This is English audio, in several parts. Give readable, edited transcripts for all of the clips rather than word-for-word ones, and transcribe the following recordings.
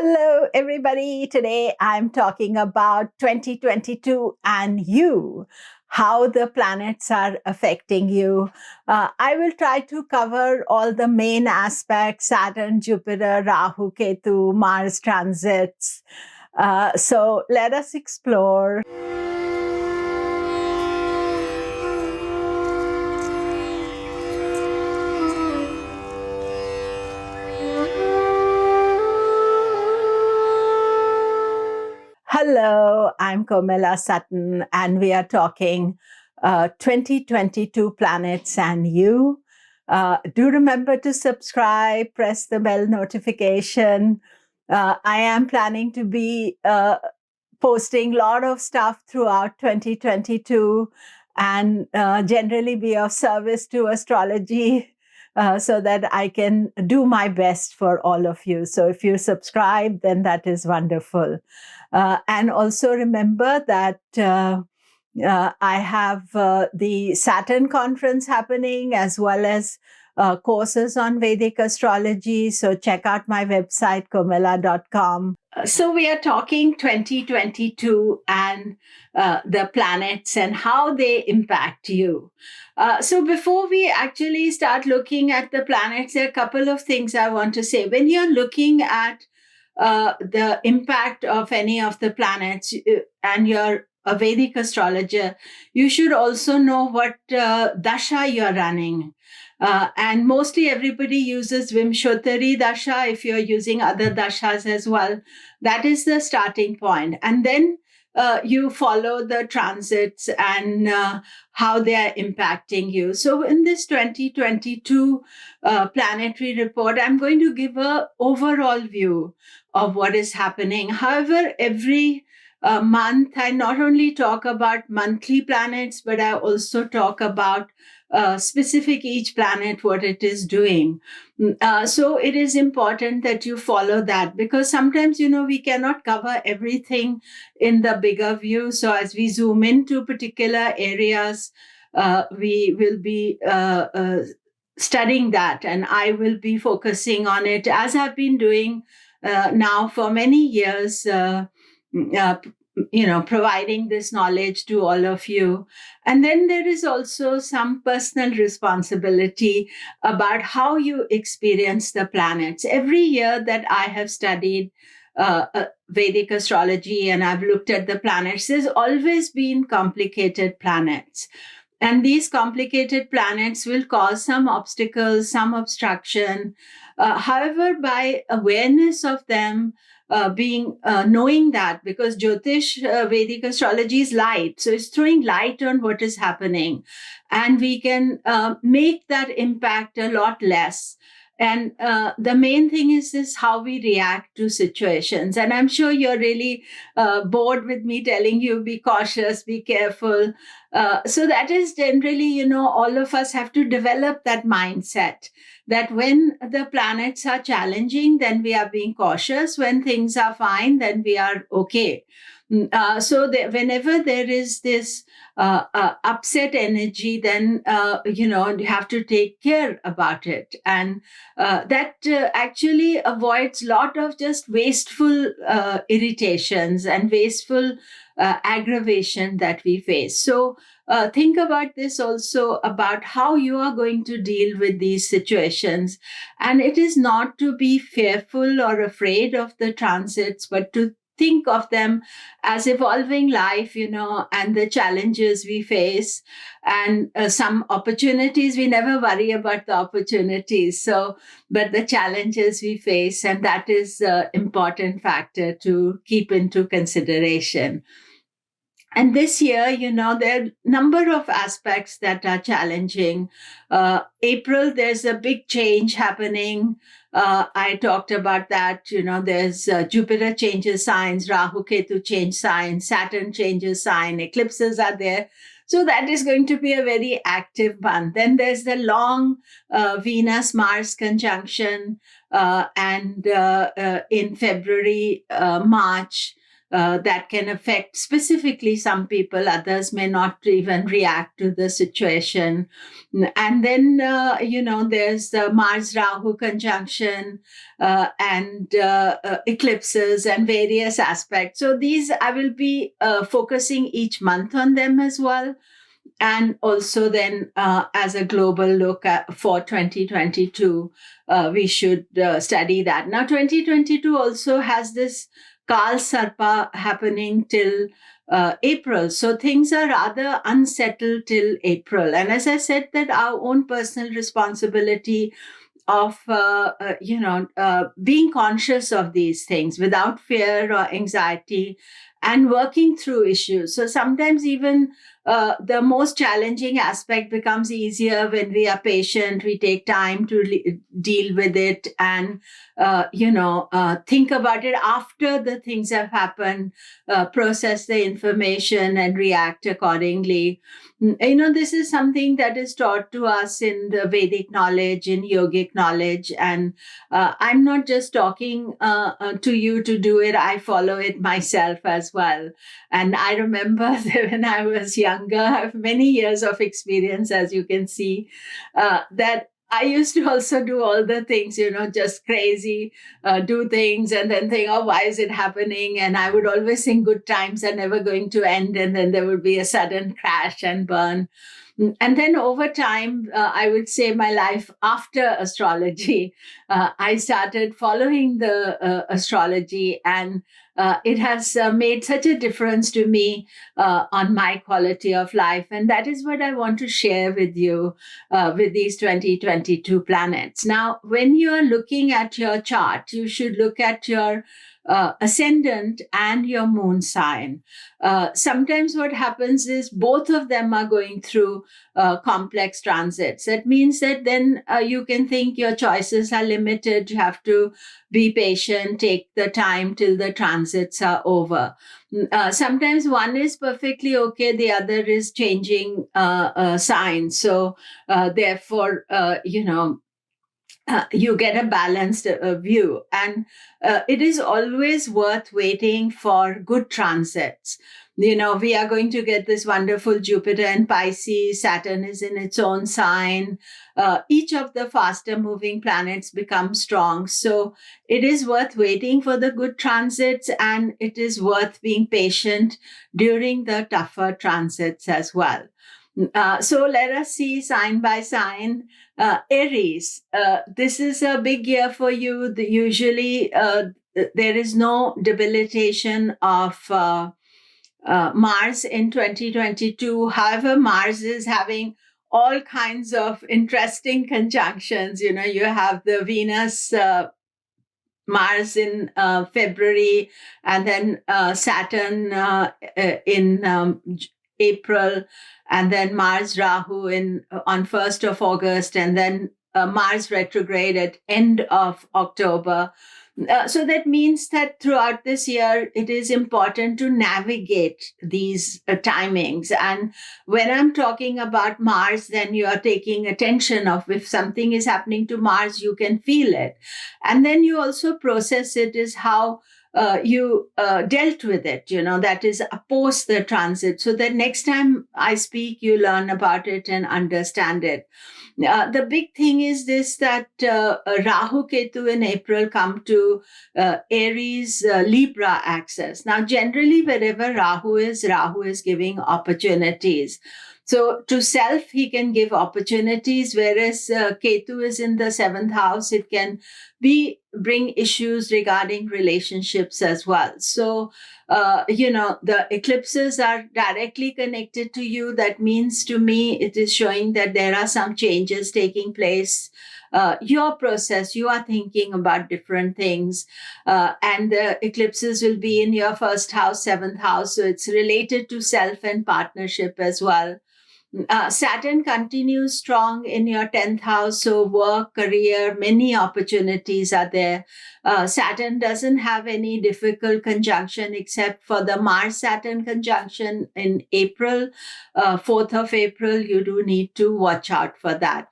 Hello, everybody. Today I'm talking about 2022 and you, how the planets are affecting you. I will try to cover all the main aspects: Saturn, Jupiter, Rahu, Ketu, Mars transits. So let us explore. Hello, I'm Komilla Sutton, and we are talking 2022 planets and you. Do remember to subscribe, press the bell notification. I am planning to be posting a lot of stuff throughout 2022 and generally be of service to astrology. So that I can do my best for all of you. So if you subscribe, then that is wonderful. And also remember that I have the Saturn conference happening, as well as courses on Vedic astrology. So check out my website, komilla.com. So we are talking 2022 and the planets and how they impact you. So before we actually start looking at the planets, there are a couple of things I want to say. When you're looking at the impact of any of the planets and you're a Vedic astrologer, you should also know what dasha you're running. And mostly everybody uses Vimshottari dasha. If you're using other dashas as well, that is the starting point. And then you follow the transits and how they are impacting you. So in this 2022 planetary report, I'm going to give an overall view of what is happening. However, every month, I not only talk about monthly planets, but I also talk about specific each planet, what it is doing. So it is important that you follow that, because sometimes, we cannot cover everything in the bigger view. So as we zoom into particular areas, we will be studying that, and I will be focusing on it, as I've been doing now for many years, providing this knowledge to all of you. And then there is also some personal responsibility about how you experience the planets. Every year that I have studied Vedic astrology and I've looked at the planets, there's always been complicated planets. And these complicated planets will cause some obstacles, some obstruction. However, by awareness of them, knowing that, because Jyotish, Vedic astrology is light, so it's throwing light on what is happening, and we can make that impact a lot less. And the main thing is how we react to situations. And I'm sure you're really bored with me telling you, be cautious, be careful. So that is generally, all of us have to develop that mindset that when the planets are challenging, then we are being cautious. When things are fine, then we are okay. So whenever there is this upset energy, then, you have to take care about it. And that actually avoids a lot of just wasteful irritations and wasteful aggravation that we face. So think about this also, about how you are going to deal with these situations. And it is not to be fearful or afraid of the transits, but to think of them as evolving life, and the challenges we face, and some opportunities. We never worry about the opportunities, but the challenges we face, and that is an important factor to keep into consideration. And this year, there are a number of aspects that are challenging. April, there's a big change happening. I talked about that. There's Jupiter changes signs, Rahu Ketu change signs, Saturn changes sign, eclipses are there. So that is going to be a very active month. Then there's the long Venus-Mars conjunction, and in February, March, that can affect specifically some people. Others may not even react to the situation. And then, there's the Mars Rahu conjunction and eclipses and various aspects. So these, I will be focusing each month on them as well. And also then as a global look for 2022, we should study that. Now, 2022 also has this Kal Sarpa happening till April. So things are rather unsettled till April. And as I said, that our own personal responsibility of being conscious of these things without fear or anxiety and working through issues. So sometimes even the most challenging aspect becomes easier when we are patient, we take time to deal with it and, think about it after the things have happened, process the information and react accordingly. This is something that is taught to us in the Vedic knowledge, in yogic knowledge. And I'm not just talking to you to do it, I follow it myself as well. And I remember that when I was younger, I have many years of experience, as you can see, that I used to also do all the things, just crazy, do things and then think, oh, why is it happening? And I would always think good times are never going to end. And then there would be a sudden crash and burn. And then over time, I would say my life after astrology, I started following the astrology, and it has made such a difference to me on my quality of life. And that is what I want to share with you with these 2022 planets. Now, when you are looking at your chart, you should look at your ascendant and your moon sign. Sometimes what happens is both of them are going through complex transits. That means that then you can think your choices are limited. You have to be patient, take the time till the transits are over. Sometimes one is perfectly okay, the other is changing signs. So therefore, you get a balanced view. And it is always worth waiting for good transits. We are going to get this wonderful Jupiter in Pisces, Saturn is in its own sign. Each of the faster moving planets become strong. So it is worth waiting for the good transits, and it is worth being patient during the tougher transits as well. So let us see sign by sign. Aries, this is a big year for you. Usually there is no debilitation of Mars in 2022. However, Mars is having all kinds of interesting conjunctions. You have the Venus Mars in February, and then Saturn in April, and then Mars Rahu on 1st of August, and then Mars retrograde at end of October. So that means that throughout this year, it is important to navigate these timings. And when I'm talking about Mars, then you are taking attention of if something is happening to Mars, you can feel it. And then you also process it is how you dealt with it, that is post the transit. So that next time I speak, you learn about it and understand it. The big thing is this, that Rahu Ketu in April come to Aries Libra axis. Now, generally, wherever Rahu is giving opportunities. So to self, he can give opportunities, whereas Ketu is in the 7th house. It can bring issues regarding relationships as well. So, the eclipses are directly connected to you. That means to me, it is showing that there are some changes taking place. Your process, you are thinking about different things. And the eclipses will be in your 1st house, 7th house. So it's related to self and partnership as well. Saturn continues strong in your 10th house. So work, career, many opportunities are there. Saturn doesn't have any difficult conjunction except for the Mars-Saturn conjunction in April, 4th of April. You do need to watch out for that.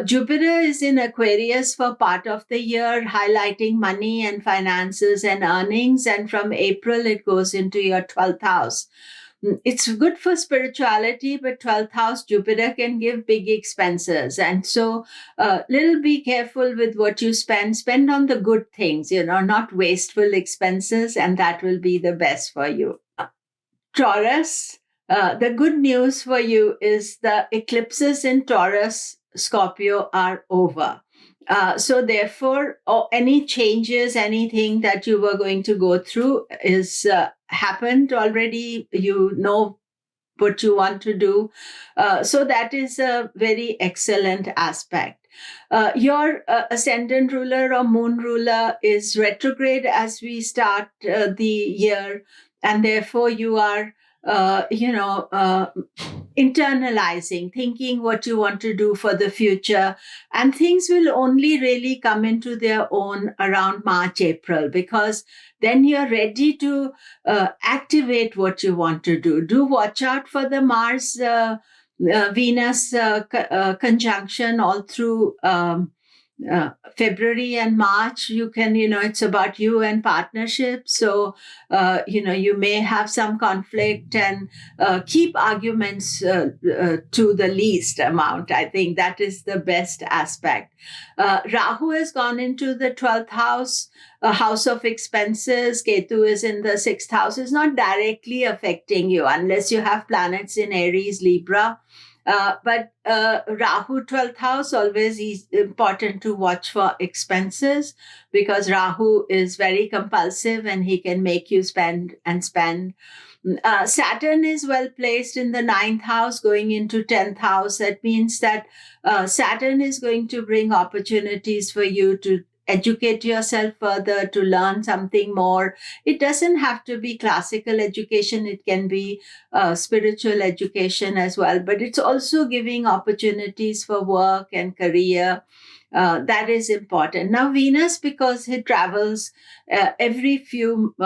Jupiter is in Aquarius for part of the year, highlighting money and finances and earnings. And from April, it goes into your 12th house. It's good for spirituality, but 12th house Jupiter can give big expenses. And so little be careful with what you spend. Spend on the good things, not wasteful expenses, and that will be the best for you. Taurus, the good news for you is the eclipses in Taurus, Scorpio are over. So therefore, any changes, anything that you were going to go through is happened already. You know what you want to do. So that is a very excellent aspect. Your ascendant ruler or moon ruler is retrograde as we start the year, and therefore you are internalizing, thinking what you want to do for the future. And things will only really come into their own around March, April, because then you're ready to activate what you want to do. Do watch out for the Mars Venus conjunction all through February and March. You can, it's about you and partnership. So, you may have some conflict, and keep arguments to the least amount. I think that is the best aspect. Rahu has gone into the 12th house, a house of expenses. Ketu is in the 6th house. Is not directly affecting you unless you have planets in Aries, Libra. But Rahu 12th house always is important to watch for expenses, because Rahu is very compulsive and he can make you spend and spend. Saturn is well placed in the 9th house going into 10th house. That means that Saturn is going to bring opportunities for you to educate yourself further, to learn something more. It doesn't have to be classical education. It can be spiritual education as well. But it's also giving opportunities for work and career. That is important. Now, Venus, because it travels every few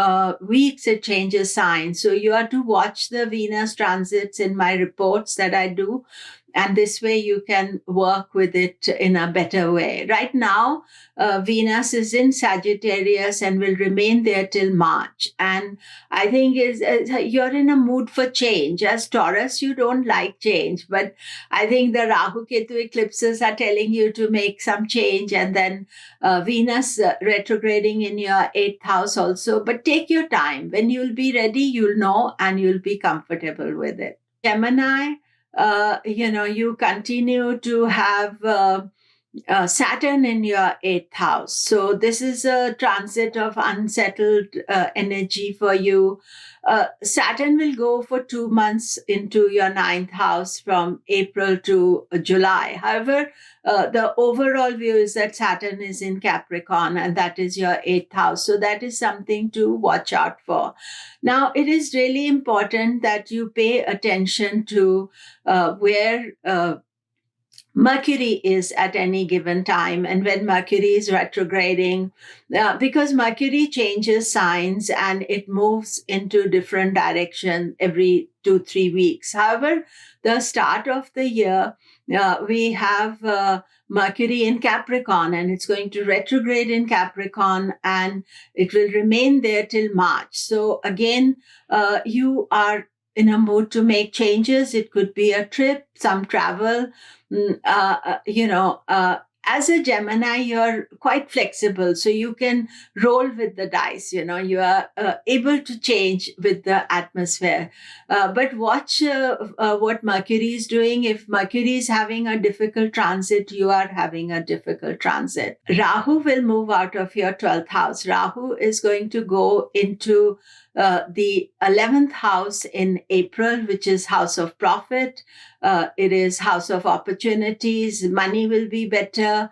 weeks, it changes signs. So you have to watch the Venus transits in my reports that I do. And this way you can work with it in a better way. Right now, Venus is in Sagittarius and will remain there till March. And I think you're in a mood for change. As Taurus, you don't like change. But I think the Rahu Ketu eclipses are telling you to make some change. And then Venus retrograding in your 8th house also. But take your time. When you'll be ready, you'll know and you'll be comfortable with it. Gemini, you continue to have Saturn in your 8th house. So this is a transit of unsettled energy for you. Saturn will go for 2 months into your 9th house from April to July. However, the overall view is that Saturn is in Capricorn, and that is your 8th house. So that is something to watch out for. Now, it is really important that you pay attention to where Mercury is at any given time, and when Mercury is retrograding, because Mercury changes signs and it moves into different direction every 2-3 weeks. However, the start of the year, we have Mercury in Capricorn, and it's going to retrograde in Capricorn, and it will remain there till March. So again, you are in a mood to make changes. It could be a trip, some travel. As a Gemini, you're quite flexible, so you can roll with the dice. You are able to change with the atmosphere. But watch what Mercury is doing. If Mercury is having a difficult transit, you are having a difficult transit. Rahu will move out of your 12th house. Rahu is going to go into the 11th house in April, which is house of profit. It is house of opportunities. Money will be better.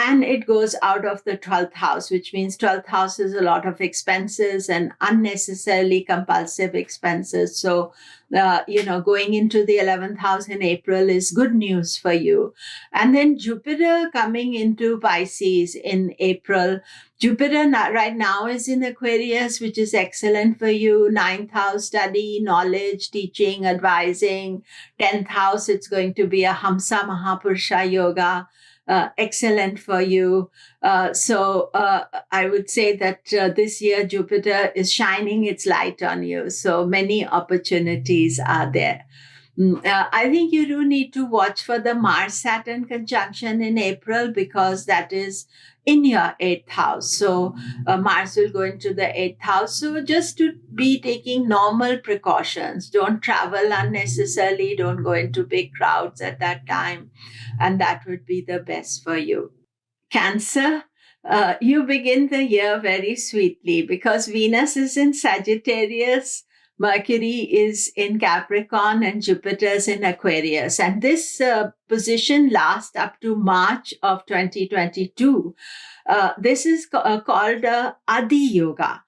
And it goes out of the 12th house, which means 12th house is a lot of expenses and unnecessarily compulsive expenses. So, going into the 11th house in April is good news for you. And then Jupiter coming into Pisces in April. Jupiter right now is in Aquarius, which is excellent for you. 9th house, study, knowledge, teaching, advising. 10th house, it's going to be a Hamsa Mahapurusha yoga. Excellent for you. So I would say that this year Jupiter is shining its light on you. So many opportunities are there. I think you do need to watch for the Mars-Saturn conjunction in April, because that is in your 8th house. So Mars will go into the 8th house. So just to be taking normal precautions. Don't travel unnecessarily. Don't go into big crowds at that time. And that would be the best for you. Cancer. You begin the year very sweetly because Venus is in Sagittarius, Mercury is in Capricorn, and Jupiter's in Aquarius. And this position lasts up to March of 2022. This is called Adi Yoga.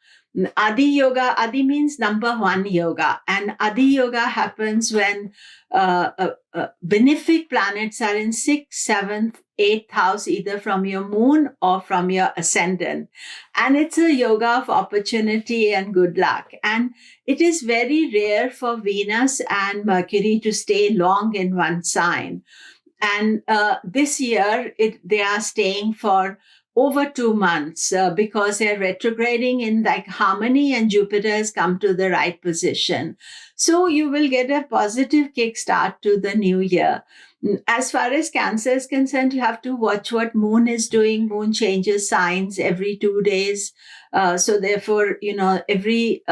Adi Yoga, Adi means number one yoga. And Adi Yoga happens when benefic planets are in 6th, 7th, 8th house, either from your moon or from your ascendant. And it's a yoga of opportunity and good luck. And it is very rare for Venus and Mercury to stay long in one sign. And this year, they are staying for over 2 months because they're retrograding in like harmony, and Jupiter has come to the right position. So you will get a positive kickstart to the new year. As far as Cancer is concerned, you have to watch what Moon is doing. Moon changes signs every 2 days. So therefore, every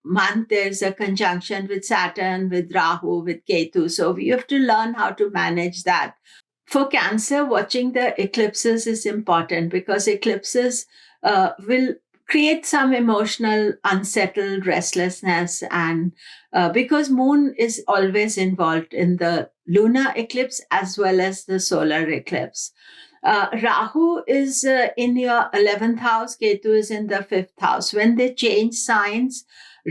month there's a conjunction with Saturn, with Rahu, with Ketu. So you have to learn how to manage that. For Cancer, watching the eclipses is important because eclipses will create some emotional unsettled restlessness, and because Moon is always involved in the lunar eclipse as well as the solar eclipse. Rahu is in your 11th house, Ketu is in the 5th house. When they change signs,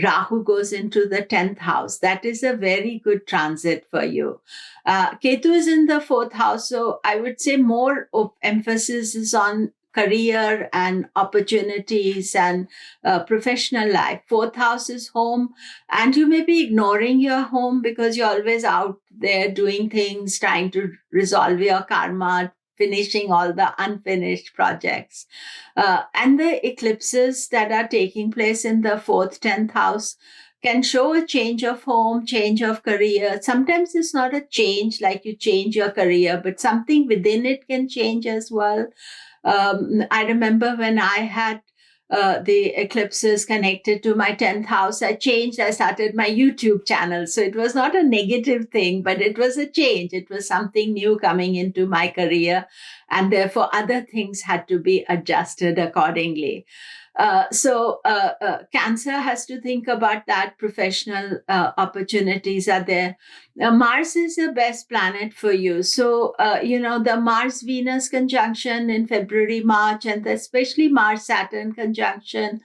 Rahu goes into the 10th house. That is a very good transit for you. Ketu is in the 4th house, so I would say more of emphasis is on career and opportunities and professional life. 4th house is home, and you may be ignoring your home because you're always out there doing things, trying to resolve your karma, finishing all the unfinished projects. And the eclipses that are taking place in the 4th, 10th house can show a change of home, change of career. Sometimes it's not a change like you change your career, but something within it can change as well. I remember when I had the eclipses connected to my 10th house, I started my YouTube channel. So it was not a negative thing, but it was a change. It was something new coming into my career. And therefore, other things had to be adjusted accordingly. So Cancer has to think about that. Professional opportunities are there. Mars is the best planet for you. So, the Mars-Venus conjunction in February, March, and especially Mars-Saturn conjunction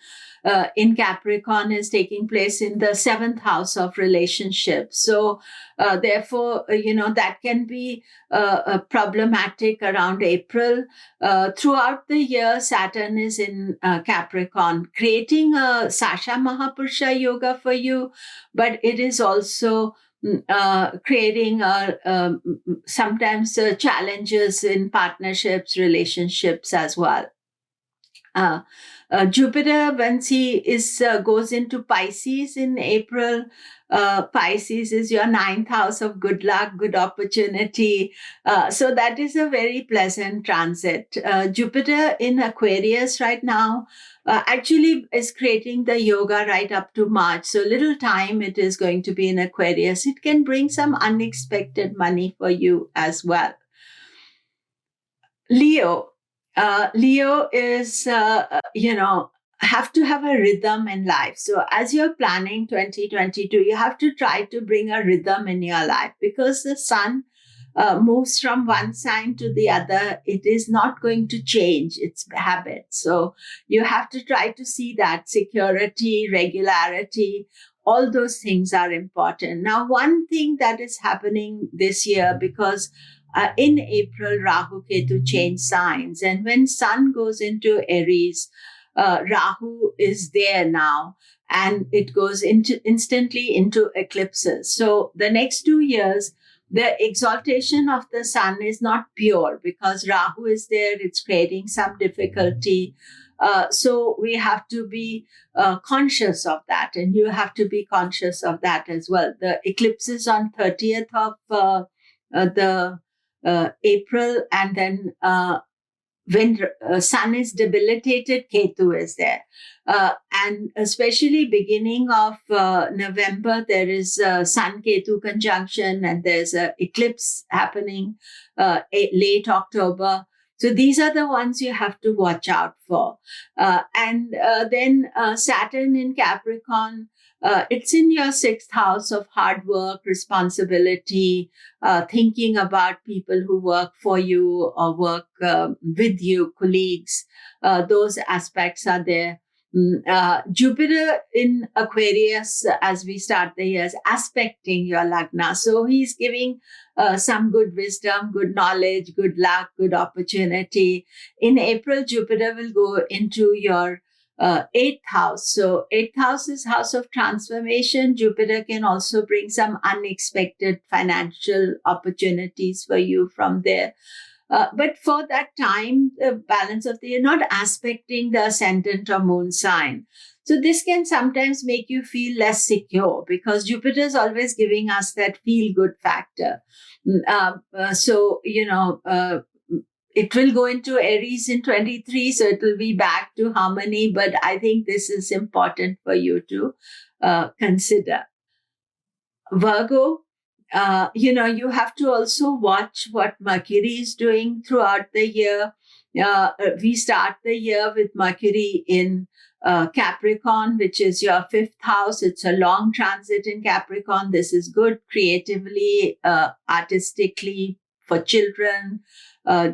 in Capricorn is taking place in the 7th house of relationships. So, therefore, that can be problematic around April. Throughout the year, Saturn is in Capricorn, creating a Sasha Mahapurusha yoga for you, but it is also creating sometimes challenges in partnerships, relationships as well. Jupiter, once he goes into Pisces in April, Pisces is your 9th house of good luck, good opportunity. So that is a very pleasant transit. Jupiter in Aquarius right now actually is creating the yoga right up to March. So little time it is going to be in Aquarius. It can bring some unexpected money for you as well. Leo. Leo is, have to have a rhythm in life. So as you're planning 2022, you have to try to bring a rhythm in your life because the sun moves from one sign to the other, it is not going to change its habits. So you have to try to see that security, regularity, all those things are important. Now, one thing that is happening this year, because in April, Rahu Ketu change signs. And when Sun goes into Aries, Rahu is there now, and it goes instantly into eclipses. So the next 2 years, the exaltation of the sun is not pure because Rahu is there. It's creating some difficulty. So we have to be conscious of that, and you have to be conscious of that as well. The eclipses on 30th of the April, and then when Sun is debilitated, Ketu is there. And especially beginning of November, there is Sun-Ketu conjunction, and there's an eclipse happening late October. So these are the ones you have to watch out for. And then Saturn in Capricorn, it's in your 6th house of hard work, responsibility, thinking about people who work for you or work with you, colleagues. Those aspects are there. Jupiter in Aquarius, as we start the year, is aspecting your Lagna. So he's giving some good wisdom, good knowledge, good luck, good opportunity. In April, Jupiter will go into your 8th house. So 8th house is house of transformation. Jupiter can also bring some unexpected financial opportunities for you from there. But for that time, the balance of the year, not aspecting the ascendant or moon sign. So this can sometimes make you feel less secure because Jupiter is always giving us that feel-good factor. So, it will go into Aries in 23, so it will be back to harmony. But I think this is important for you to consider. Virgo, you have to also watch what Mercury is doing throughout the year. We start the year with Mercury in Capricorn, which is your 5th house. It's a long transit in Capricorn. This is good creatively, artistically, for children,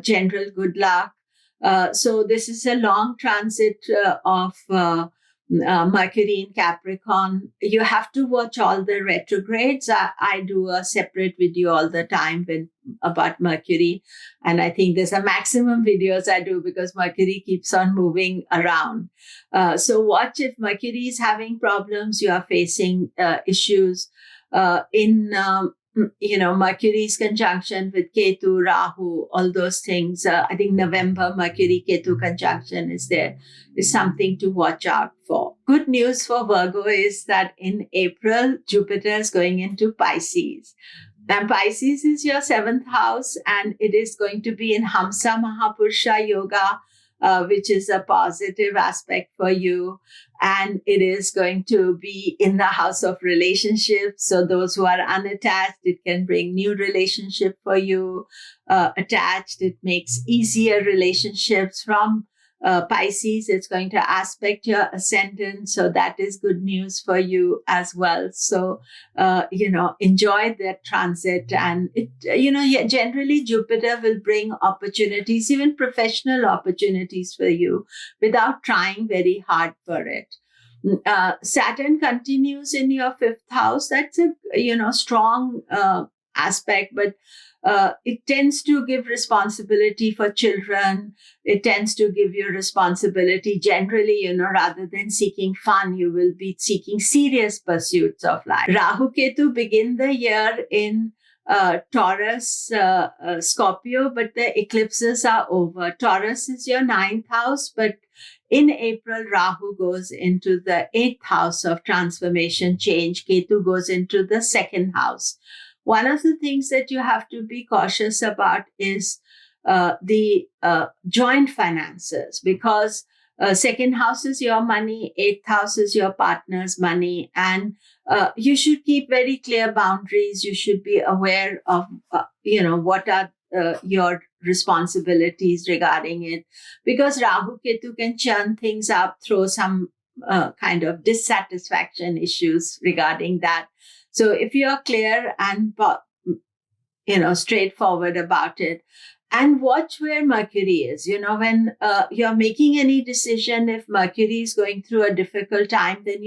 general good luck. So this is a long transit of Mercury in Capricorn. You have to watch all the retrogrades. I do a separate video all the time about Mercury. And I think there's a maximum videos I do because Mercury keeps on moving around. So watch if Mercury is having problems, you are facing issues Mercury's conjunction with Ketu, Rahu, all those things. I think November, Mercury, Ketu conjunction is something to watch out for. Good news for Virgo is that in April, Jupiter is going into Pisces. And Pisces is your 7th house, and it is going to be in Hamsa Mahapurusha Yoga, which is a positive aspect for you. And it is going to be in the house of relationships. So those who are unattached, it can bring new relationship for you. Attached, it makes easier relationships. From Pisces, it's going to aspect your ascendant. So that is good news for you as well. So, enjoy that transit. And generally Jupiter will bring opportunities, even professional opportunities for you without trying very hard for it. Saturn continues in your 5th house. That's a, strong aspect, but it tends to give responsibility for children. It tends to give you responsibility generally, rather than seeking fun, you will be seeking serious pursuits of life. Rahu Ketu begin the year in Taurus, Scorpio, but the eclipses are over. Taurus is your 9th house, but in April, Rahu goes into the 8th house of transformation, change. Ketu goes into the 2nd house. One of the things that you have to be cautious about is the joint finances, because 2nd house is your money, 8th house is your partner's money, and you should keep very clear boundaries. You should be aware of, what are your responsibilities regarding it, because Rahu Ketu can churn things up, throw some kind of dissatisfaction issues regarding that. So if you are clear and straightforward about it. And watch where Mercury is. When you're making any decision, if Mercury is going through a difficult time, then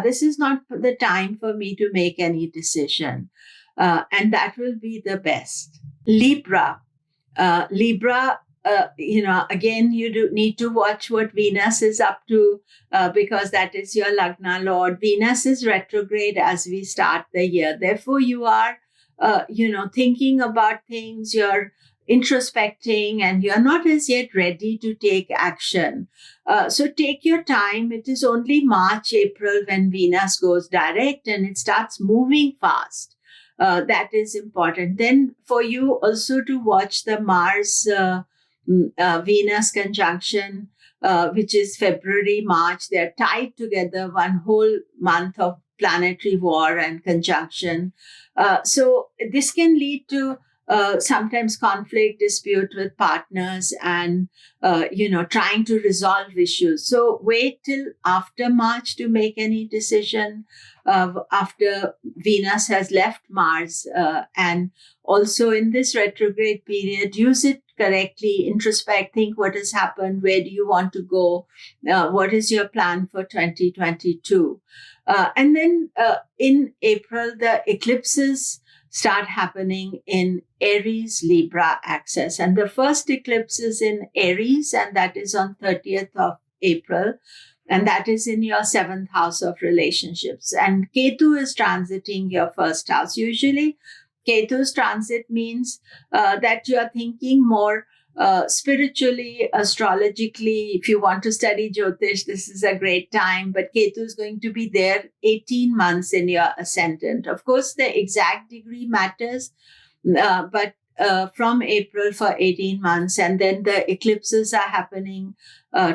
this is not the time for me to make any decision. And that will be the best. Libra. Libra, again, you do need to watch what Venus is up to, because that is your Lagna Lord. Venus is retrograde as we start the year. Therefore, you are, thinking about things, you're introspecting, and you're not as yet ready to take action. So take your time. It is only March, April when Venus goes direct and it starts moving fast. That is important. Then for you also to watch the Mars Venus conjunction, which is February, March. They're tied together, one whole month of planetary war and conjunction. So this can lead to sometimes conflict, dispute with partners, and trying to resolve issues. So wait till after March to make any decision, after Venus has left Mars, and also in this retrograde period, use it correctly, introspect, think what has happened, where do you want to go, what is your plan for 2022. And then in April, the eclipses start happening in Aries Libra axis. And the first eclipse is in Aries, and that is on 30th of April. And that is in your 7th house of relationships. And Ketu is transiting your first house. Usually, Ketu's transit means that you are thinking more spiritually, astrologically. If you want to study Jyotish, this is a great time. But Ketu is going to be there 18 months in your ascendant. Of course, the exact degree matters, but from April for 18 months. And then the eclipses are happening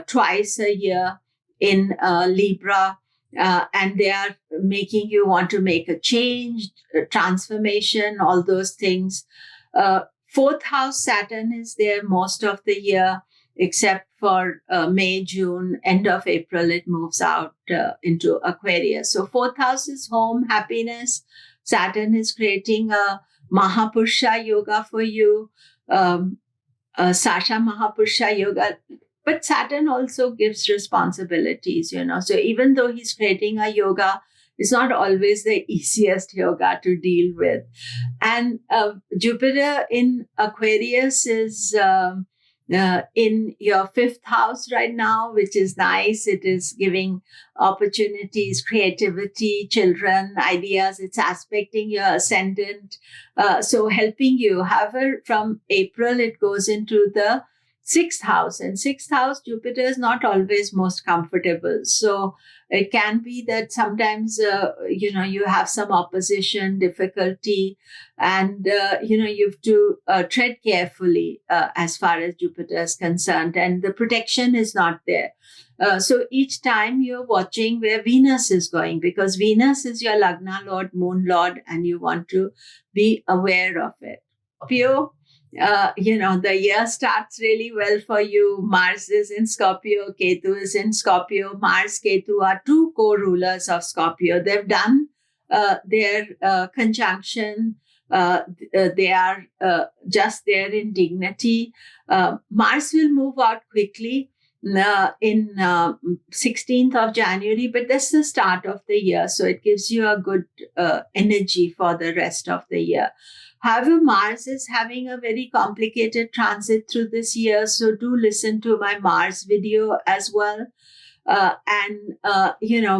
twice a year in Libra. And they are making you want to make a change, a transformation, all those things. 4th house Saturn is there most of the year, except for May, June, end of April, it moves out into Aquarius. So 4th house is home, happiness. Saturn is creating a Mahapurusha yoga for you, Sasha Mahapurusha yoga. But Saturn also gives responsibilities, So even though he's creating a yoga, it's not always the easiest yoga to deal with. And Jupiter in Aquarius is in your 5th house right now, which is nice. It is giving opportunities, creativity, children, ideas. It's aspecting your ascendant, so helping you. However, from April, it goes into the 6th house, and 6th house, Jupiter is not always most comfortable. So it can be that sometimes, you have some opposition, difficulty, and, you have to tread carefully as far as Jupiter is concerned, and the protection is not there. So each time you're watching where Venus is going, because Venus is your Lagna Lord, Moon Lord, and you want to be aware of it. Scorpio, the year starts really well for you. Mars is in Scorpio, Ketu is in Scorpio. Mars, Ketu are two co-rulers of Scorpio. They've done their conjunction. They are just there in dignity. Mars will move out quickly in 16th of January, but that's the start of the year. So it gives you a good energy for the rest of the year. However, Mars is having a very complicated transit through this year. So do listen to my Mars video as well.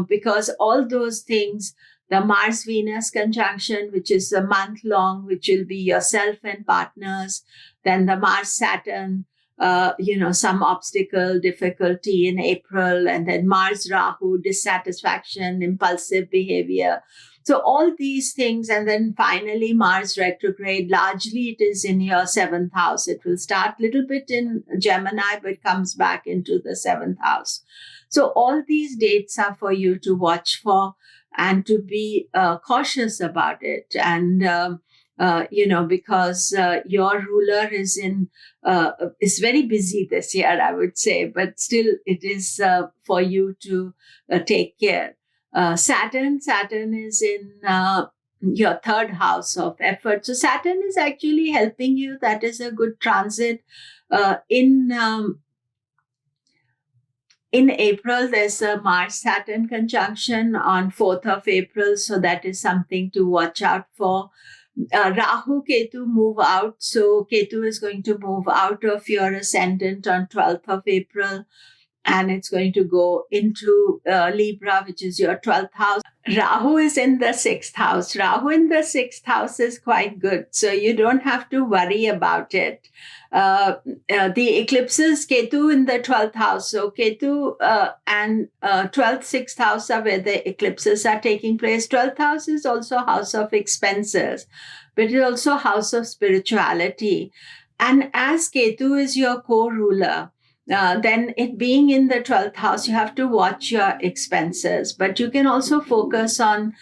Because all those things, the Mars-Venus conjunction, which is a month long, which will be yourself and partners, then the Mars-Saturn, some obstacle, difficulty in April, and then Mars-Rahu, dissatisfaction, impulsive behavior. So all these things, and then finally Mars retrograde, largely it is in your 7th house. It will start a little bit in Gemini, but comes back into the 7th house. So all these dates are for you to watch for and to be cautious about it. And, because your ruler is is very busy this year, I would say, but still it is for you to take care. Saturn is in your third house of effort. So Saturn is actually helping you. That is a good transit. In April, there's a Mars-Saturn conjunction on 4th of April. So that is something to watch out for. Rahu, Ketu move out. So Ketu is going to move out of your ascendant on 12th of April. And it's going to go into Libra, which is your 12th house. Rahu is in the 6th house. Rahu in the 6th house is quite good. So you don't have to worry about it. The eclipses, Ketu in the 12th house. So Ketu and 12th, 6th house are where the eclipses are taking place. 12th house is also house of expenses, but it's also house of spirituality. And as Ketu is your co-ruler, then it being in the 12th house, you have to watch your expenses. But you can also focus on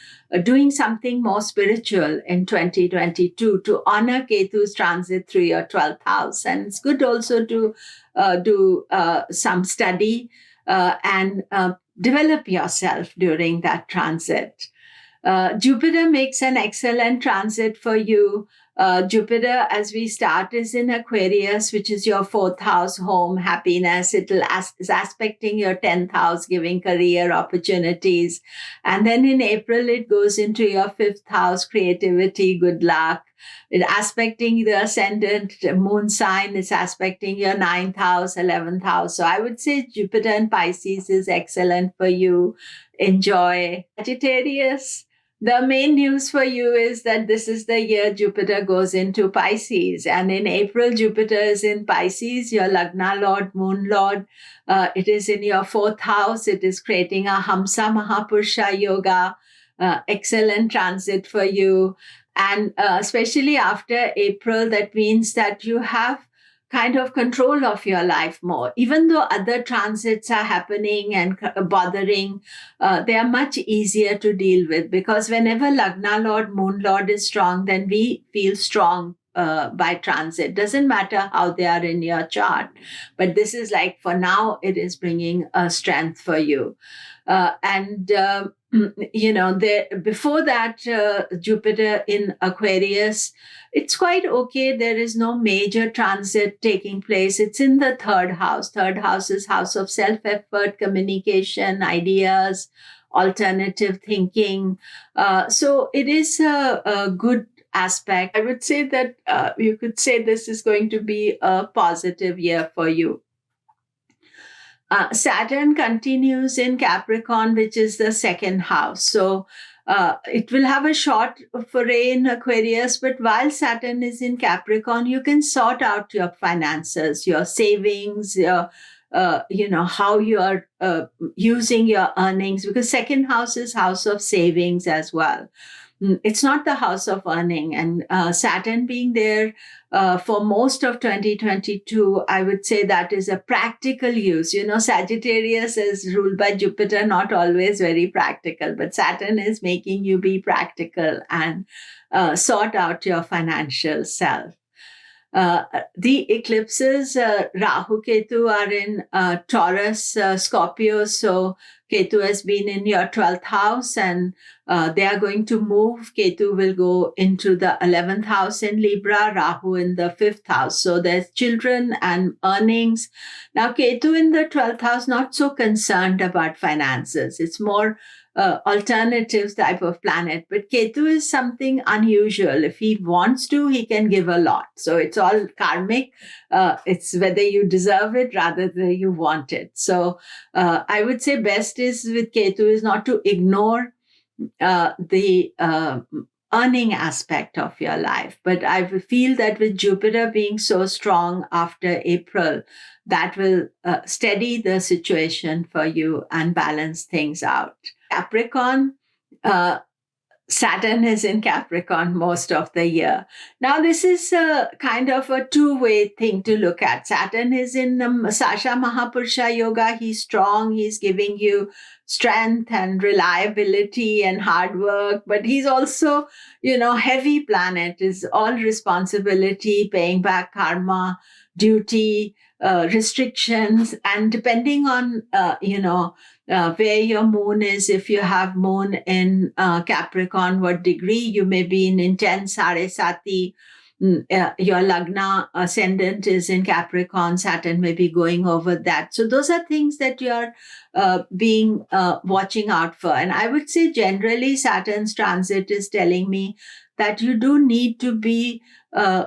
doing something more spiritual in 2022 to honor Ketu's transit through your 12th house. And it's good also to do some study and develop yourself during that transit. Jupiter makes an excellent transit for you. Jupiter, as we start, is in Aquarius, which is your 4th house, home, happiness. It is aspecting your 10th house, giving career opportunities. And then in April, it goes into your 5th house, creativity, good luck. It aspecting the ascendant moon sign, is aspecting your 9th house, 11th house. So I would say Jupiter in Pisces is excellent for you. Enjoy. Sagittarius. The main news for you is that this is the year Jupiter goes into Pisces. And in April, Jupiter is in Pisces, your Lagna Lord, Moon Lord. It is in your 4th house. It is creating a Hamsa Mahapurusha Yoga. Excellent transit for you. And especially after April, that means that you have kind of control of your life more. Even though other transits are happening and bothering, they are much easier to deal with, because whenever Lagna Lord, Moon Lord is strong, then we feel strong by transit. Doesn't matter how they are in your chart. But this is like, for now, it is bringing a strength for you. Before that, Jupiter in Aquarius, it's quite okay. There is no major transit taking place. It's in the 3rd house. 3rd house is house of self-effort, communication, ideas, alternative thinking. So it is a good aspect. I would say that you could say this is going to be a positive year for you. Saturn continues in Capricorn, which is the 2nd house. So it will have a short foray in Aquarius, but while Saturn is in Capricorn, you can sort out your finances, your savings, your how you are using your earnings, because 2nd house is house of savings as well. It's not the house of earning. And Saturn being there for most of 2022, I would say that is a practical use. Sagittarius is ruled by Jupiter, not always very practical, but Saturn is making you be practical and sort out your financial self. The eclipses, Rahu, Ketu are in Taurus, Scorpio. So Ketu has been in your 12th house, and they are going to move. Ketu will go into the 11th house in Libra, Rahu in the 5th house. So there's children and earnings. Now, Ketu in the 12th house, not so concerned about finances. It's more alternatives type of planet. But Ketu is something unusual. If he wants to, he can give a lot. So it's all karmic. It's whether you deserve it rather than you want it. So I would say best is with Ketu is not to ignore the earning aspect of your life. But I feel that with Jupiter being so strong after April, that will steady the situation for you and balance things out. Capricorn, Saturn is in Capricorn most of the year. Now, this is kind of a two-way thing to look at. Saturn is in Sasha Mahapurusha Yoga. He's strong. He's giving you strength and reliability and hard work. But he's also, heavy planet, is all responsibility, paying back karma, duty, restrictions. And depending on, where your moon is. If you have moon in Capricorn, what degree you may be in intense Saresati. Your Lagna ascendant is in Capricorn, Saturn may be going over that. So those are things that you're being watching out for. And I would say generally Saturn's transit is telling me that you do need to be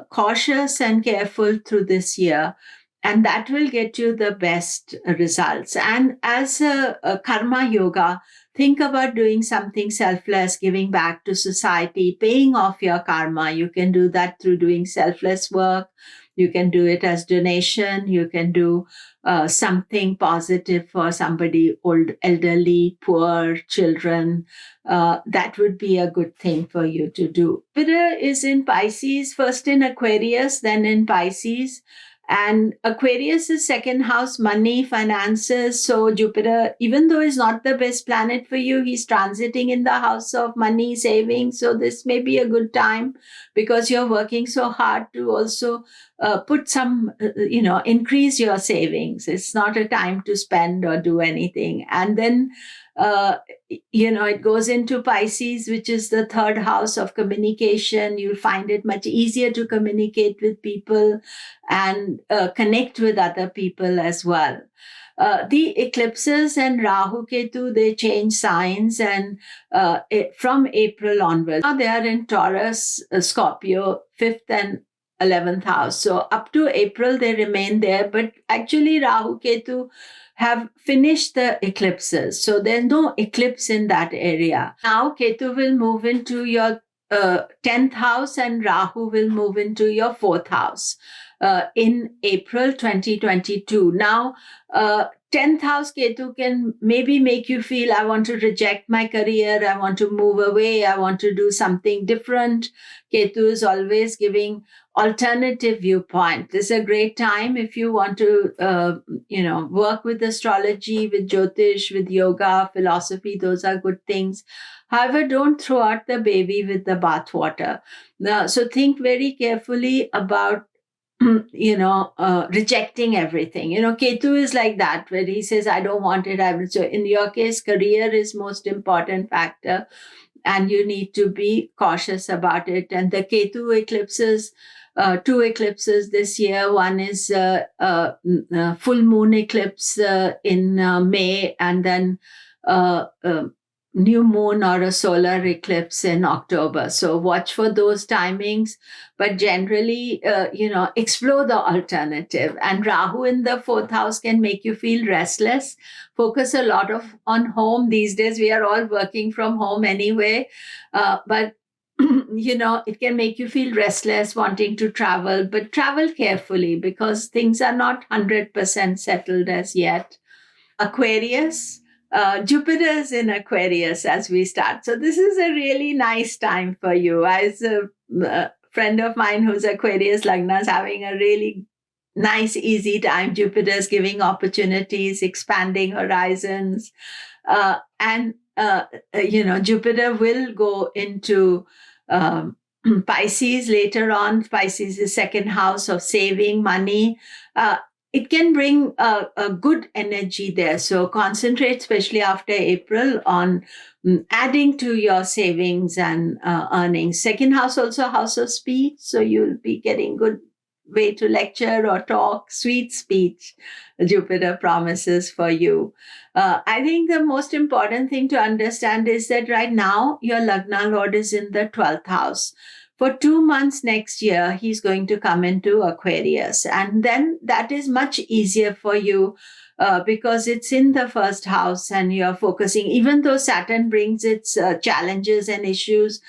cautious and careful through this year. And that will get you the best results. And as a karma yoga, think about doing something selfless, giving back to society, paying off your karma. You can do that through doing selfless work. You can do it as donation. You can do something positive for somebody old, elderly, poor, children. That would be a good thing for you to do. Jupiter is in Pisces, first in Aquarius, then in Pisces. And Aquarius is second house, money, finances. So Jupiter, even though is not the best planet for you, he's transiting in the house of money, savings. So this may be a good time because you're working so hard to also put some, increase your savings. It's not a time to spend or do anything. And then it goes into Pisces, which is the third house of communication. You'll find it much easier to communicate with people and connect with other people as well. The eclipses and Rahu Ketu, they change signs, and from April onwards, now they are in Taurus, Scorpio, 5th and 11th house. So up to April, they remain there. But actually, Rahu Ketu have finished the eclipses. So there's no eclipse in that area. Now Ketu will move into your 10th house and Rahu will move into your 4th house in April 2022. Now, 10th house Ketu can maybe make you feel, I want to reject my career, I want to move away, I want to do something different. Ketu is always giving alternative viewpoint. This is a great time if you want to, work with astrology, with Jyotish, with yoga, philosophy. Those are good things. However, don't throw out the baby with the bathwater. So think very carefully about rejecting everything. Ketu is like that, where he says, I don't want it. So in your case, career is most important factor, and you need to be cautious about it. And the Ketu eclipses, 2 eclipses this year. One is full moon eclipse in May, and then new moon or a solar eclipse in October. So watch for those timings, but generally, explore the alternative. And Rahu in the 4th house can make you feel restless. Focus a lot on home. These days, we are all working from home anyway, but it can make you feel restless, wanting to travel, but travel carefully because things are not 100% settled as yet. Aquarius. Jupiter is in Aquarius as we start. So this is a really nice time for you. As a friend of mine who's Aquarius Lagna is having a really nice, easy time. Jupiter is giving opportunities, expanding horizons. Jupiter will go into Pisces later on. Pisces is second house of saving money. It can bring a good energy there. So concentrate, especially after April, on adding to your savings and earnings. Second house also a house of speech. So you'll be getting good way to lecture or talk, sweet speech. Jupiter promises for you. I think the most important thing to understand is that right now your Lagna Lord is in the 12th house. For 2 months next year, he's going to come into Aquarius. And then that is much easier for you because it's in the 1st house and you're focusing, even though Saturn brings its challenges and issues,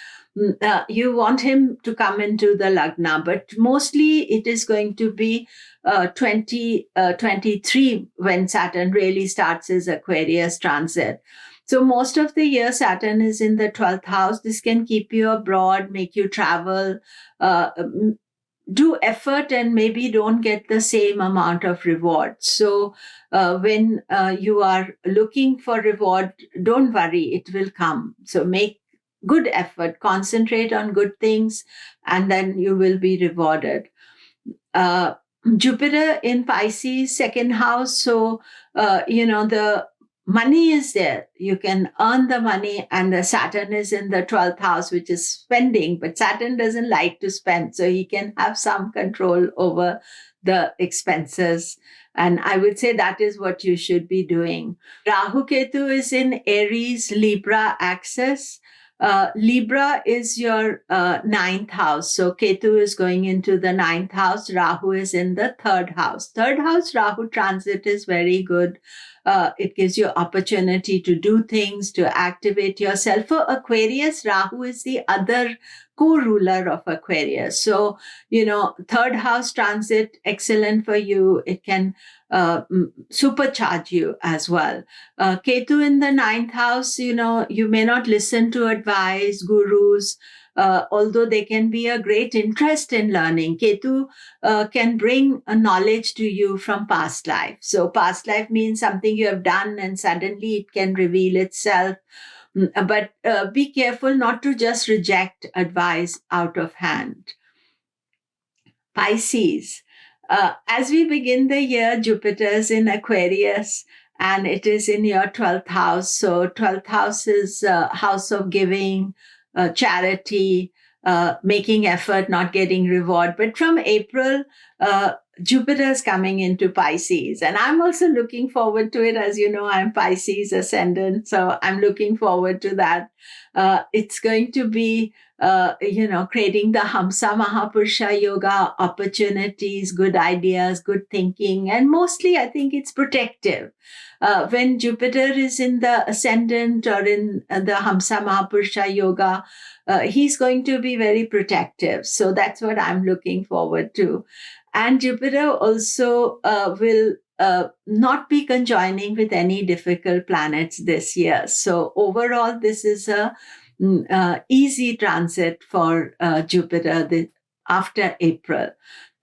you want him to come into the Lagna. But mostly it is going to be 2023 when Saturn really starts his Aquarius transit. So most of the year, Saturn is in the 12th house. This can keep you abroad, make you travel, do effort, and maybe don't get the same amount of reward. So when you are looking for reward, don't worry, it will come. So make good effort, concentrate on good things, and then you will be rewarded. Jupiter in Pisces, second house. So, the money is there. You can earn the money, and the Saturn is in the 12th house, which is spending, but Saturn doesn't like to spend. So he can have some control over the expenses. And I would say that is what you should be doing. Rahu Ketu is in Aries, Libra axis. Libra is your ninth house. So Ketu is going into the ninth house. Rahu is in the third house. Third house Rahu transit is very good. It gives you opportunity to do things, to activate yourself. For Aquarius, Rahu is the other co-ruler of Aquarius. So, third house transit, excellent for you. It can supercharge you as well. Ketu in the ninth house, you may not listen to advice, gurus, although they can be a great interest in learning. Ketu can bring a knowledge to you from past life. So past life means something you have done and suddenly it can reveal itself. But be careful not to just reject advice out of hand. Pisces. As we begin the year, Jupiter is in Aquarius and it is in your 12th house. So 12th house is house of giving, charity, making effort, not getting reward. But from April, Jupiter is coming into Pisces. And I'm also looking forward to it. As you know, I'm Pisces ascendant. So I'm looking forward to that. It's going to be, creating the Hamsa Mahapurusha Yoga opportunities, good ideas, good thinking. And mostly, I think it's protective. When Jupiter is in the ascendant or in the Hamsa Mahapurusha Yoga, he's going to be very protective. So that's what I'm looking forward to. And Jupiter also will not be conjoining with any difficult planets this year. So overall, this is a easy transit for Jupiter after April.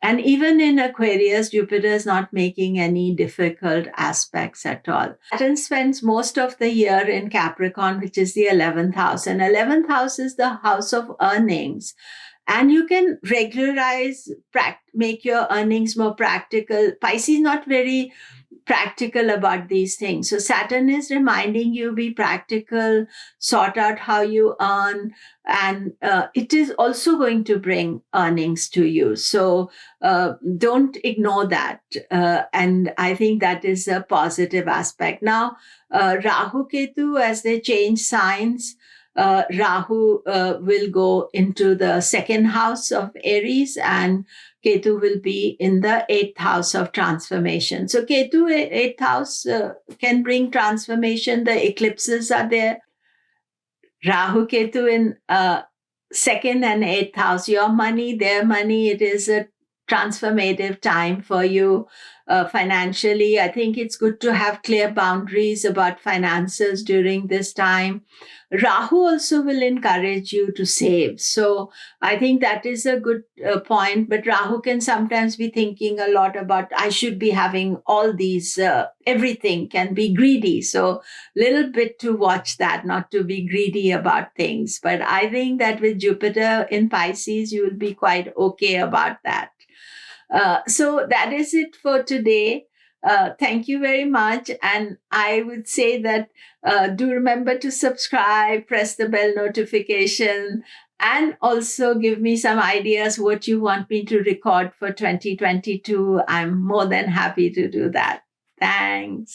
And even in Aquarius, Jupiter is not making any difficult aspects at all. Saturn spends most of the year in Capricorn, which is the 11th house. And 11th house is the house of earnings. And you can regularize, make your earnings more practical. Pisces not very practical about these things. So Saturn is reminding you, be practical, sort out how you earn, and it is also going to bring earnings to you. So don't ignore that. And I think that is a positive aspect. Now, Rahu Ketu, as they change signs, Rahu will go into the second house of Aries and Ketu will be in the 8th house of transformation. So Ketu, 8th house, can bring transformation. The eclipses are there. Rahu Ketu in 2nd and 8th house, your money, their money, it is a transformative time for you financially. I think it's good to have clear boundaries about finances during this time. Rahu also will encourage you to save. So I think that is a good point. But Rahu can sometimes be thinking a lot about, I should be having all these, everything, can be greedy. So little bit to watch that, not to be greedy about things. But I think that with Jupiter in Pisces, you will be quite okay about that. So that is it for today. Thank you very much. And I would say that do remember to subscribe, press the bell notification, and also give me some ideas what you want me to record for 2022. I'm more than happy to do that. Thanks.